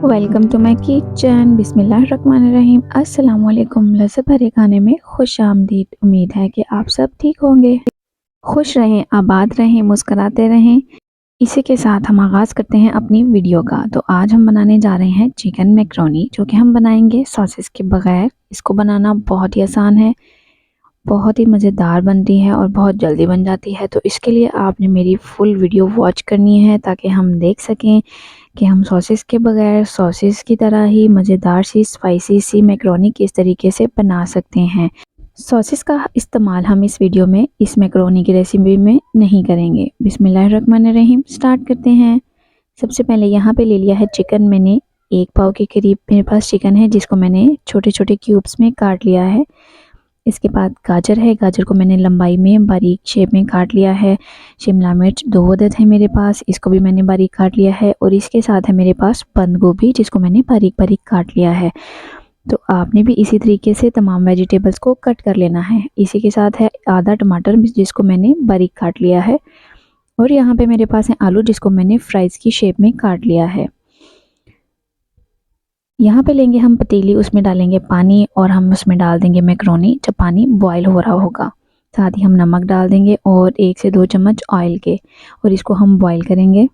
Welcome to my kitchen. बिस्मिल्लाहिर्रहमानिर्रहीम। अस्सलाम वालेकुम। लज़्ज़त भरे खाने में खुश आमदीद। उम्मीद है कि आप सब ठीक होंगे, खुश रहें, आबाद रहें, मुस्कुराते रहें। इसी के साथ हम आगाज़ करते हैं अपनी वीडियो का। तो आज हम बनाने जा रहे हैं चिकन मैकरोनी, जो कि हम बनाएंगे सॉसेस के बगैर। इसको बनाना बहुत ही आसान है, बहुत ही मज़ेदार बनती है और बहुत जल्दी बन जाती है। तो इसके लिए आपने मेरी फुल वीडियो वॉच करनी है ताकि हम देख सकें कि हम सॉसेस के बगैर सॉसेस की तरह ही मज़ेदार सी स्पाइसी सी मैकरोनी किस तरीके से बना सकते हैं। सॉसेस का इस्तेमाल हम इस वीडियो में इस मैकरोनी की रेसिपी में नहीं करेंगे। बिस्मिल्लाहिर्रहमानिर्रहीम। स्टार्ट करते हैं। सबसे पहले यहाँ पे ले लिया है चिकन। मैंने 1 पाव के करीब मेरे पास चिकन है, जिसको मैंने छोटे छोटे क्यूब्स में काट लिया है। इसके बाद गाजर है, गाजर को मैंने लंबाई में बारीक शेप में काट लिया है। शिमला मिर्च 2 अदद है मेरे पास, इसको भी मैंने बारीक काट लिया है। और इसके साथ है मेरे पास बंद गोभी, जिसको मैंने बारीक बारीक काट लिया है। तो आपने भी इसी तरीके से तमाम वेजिटेबल्स को कट कर लेना है। इसी के साथ है आधा टमाटर, जिसको मैंने बारीक काट लिया है। और यहाँ पे मेरे पास है आलू, जिसको मैंने फ्राइज़ की शेप में काट लिया है। यहाँ पे लेंगे हम पतीली, उसमें डालेंगे पानी और हम उसमें डाल देंगे मैकरोनी जब पानी बॉयल हो रहा होगा। साथ ही हम नमक डाल देंगे और 1 से 2 चम्मच ऑयल के, और इसको हम बॉयल करेंगे।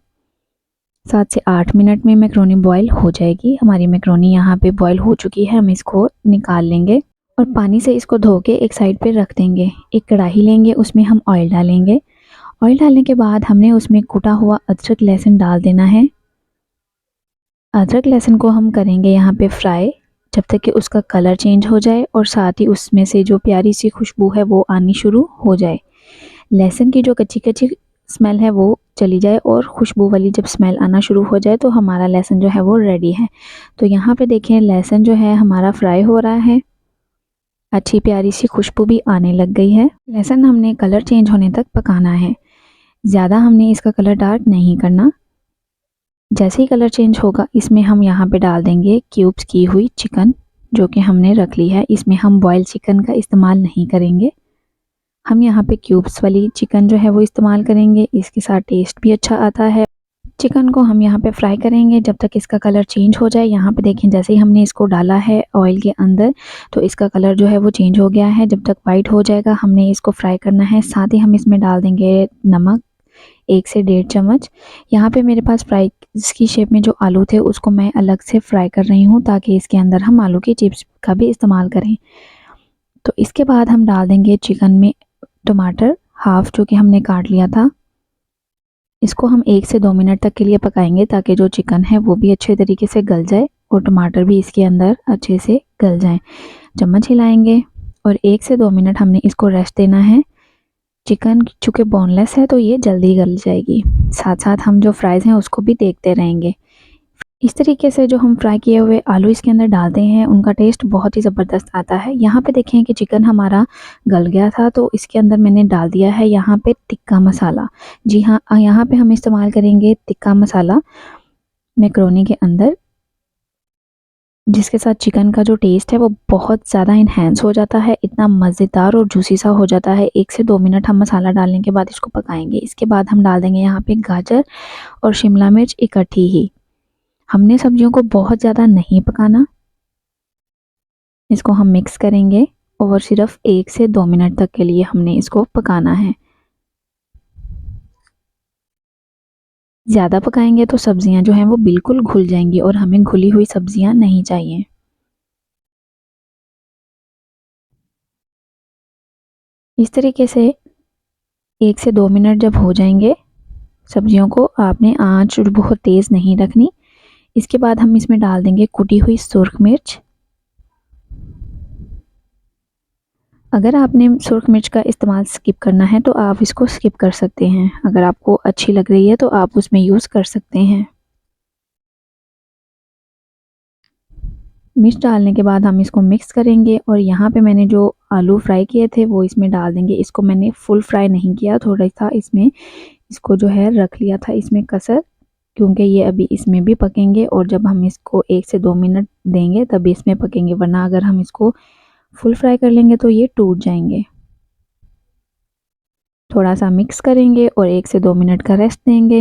7 से 8 मिनट में मैकरोनी बॉयल हो जाएगी। हमारी मैकरोनी यहाँ पे बॉयल हो चुकी है। हम इसको निकाल लेंगे और पानी से इसको धो के एक साइड पे रख देंगे। एक कढ़ाई लेंगे, उसमें हम ऑयल डालेंगे। ऑयल डालने के बाद हमने उसमें कुटा हुआ अदरक लहसुन डाल देना है। अदरक लहसुन को हम करेंगे यहाँ पे फ्राई, जब तक कि उसका कलर चेंज हो जाए और साथ ही उसमें से जो प्यारी सी खुशबू है वो आनी शुरू हो जाए। लहसुन की जो कच्ची कच्ची स्मेल है वो चली जाए और खुशबू वाली जब स्मेल आना शुरू हो जाए तो हमारा लहसुन जो है वो रेडी है। तो यहाँ पे देखें, लहसुन जो है हमारा फ्राई हो रहा है, अच्छी प्यारी सी खुशबू भी आने लग गई है। लहसुन हमने कलर चेंज होने तक पकाना है, ज़्यादा हमने इसका कलर डार्क नहीं करना। जैसे ही कलर चेंज होगा, इसमें हम यहाँ पे डाल देंगे क्यूब्स की हुई चिकन, जो कि हमने रख ली है। इसमें हम बॉयल चिकन का इस्तेमाल नहीं करेंगे, हम यहाँ पे क्यूब्स वाली चिकन जो है वो इस्तेमाल करेंगे। इसके साथ टेस्ट भी अच्छा आता है। चिकन को हम यहाँ पे फ्राई करेंगे जब तक इसका कलर चेंज हो जाए। यहाँ पे देखें, जैसे ही हमने इसको डाला है ऑयल के अंदर तो इसका कलर जो है वो चेंज हो गया है। जब तक वाइट हो जाएगा हमने इसको फ्राई करना है। साथ ही हम इसमें डाल देंगे नमक, 1 से 1.5 चम्मच। यहाँ पे मेरे पास फ्राई की शेप में जो आलू थे उसको मैं अलग से फ्राई कर रही हूँ, ताकि इसके अंदर हम आलू की चिप्स का भी इस्तेमाल करें। तो इसके बाद हम डाल देंगे चिकन में टमाटर हाफ, जो कि हमने काट लिया था। इसको हम 1 से 2 मिनट तक के लिए पकाएंगे, ताकि जो चिकन है वो भी अच्छे तरीके से गल जाए और टमाटर भी इसके अंदर अच्छे से गल जाएं। चम्मच हिलाएंगे और 1 से 2 मिनट हमने इसको रेस्ट देना है। चिकन चूँकि बोनलेस है तो ये जल्दी गल जाएगी। साथ साथ हम जो फ्राइज़ हैं उसको भी देखते रहेंगे। इस तरीके से जो हम फ्राई किए हुए आलू इसके अंदर डालते हैं, उनका टेस्ट बहुत ही ज़बरदस्त आता है। यहाँ पे देखें कि चिकन हमारा गल गया था, तो इसके अंदर मैंने डाल दिया है यहाँ पे टिक्का मसाला। जी हाँ, यहाँ पे हम इस्तेमाल करेंगे टिक्का मसाला मैकरोनी के अंदर, जिसके साथ चिकन का जो टेस्ट है वो बहुत ज़्यादा इन्हेंस हो जाता है, इतना मज़ेदार और जूसी सा हो जाता है। 1 से 2 मिनट हम मसाला डालने के बाद इसको पकाएंगे। इसके बाद हम डाल देंगे यहाँ पे गाजर और शिमला मिर्च इकट्ठी ही। हमने सब्जियों को बहुत ज़्यादा नहीं पकाना, इसको हम मिक्स करेंगे और सिर्फ 1 से 2 मिनट तक के लिए हमने इसको पकाना है। ज़्यादा पकाएंगे तो सब्जियां जो हैं वो बिल्कुल घुल जाएंगी और हमें घुली हुई सब्जियां नहीं चाहिए। इस तरीके से 1 से 2 मिनट जब हो जाएंगे, सब्जियों को आपने आंच बहुत तेज़ नहीं रखनी। इसके बाद हम इसमें डाल देंगे कुटी हुई सुर्ख मिर्च। अगर आपने सुर्ख मिर्च का इस्तेमाल स्किप करना है तो आप इसको स्किप कर सकते हैं, अगर आपको अच्छी लग रही है तो आप उसमें यूज़ कर सकते हैं। मिर्च डालने के बाद हम इसको मिक्स करेंगे और यहाँ पे मैंने जो आलू फ्राई किए थे वो इसमें डाल देंगे। इसको मैंने फुल फ्राई नहीं किया, थोड़ा सा इसमें इसको जो है रख लिया था इसमें कसर, क्योंकि ये अभी इसमें भी पकेंगे और जब हम इसको 1 से 2 मिनट देंगे तभी इसमें पकेंगे, वरना अगर हम इसको फुल फ्राई कर लेंगे तो ये टूट जाएंगे। थोड़ा सा मिक्स करेंगे और 1 से 2 मिनट का रेस्ट देंगे।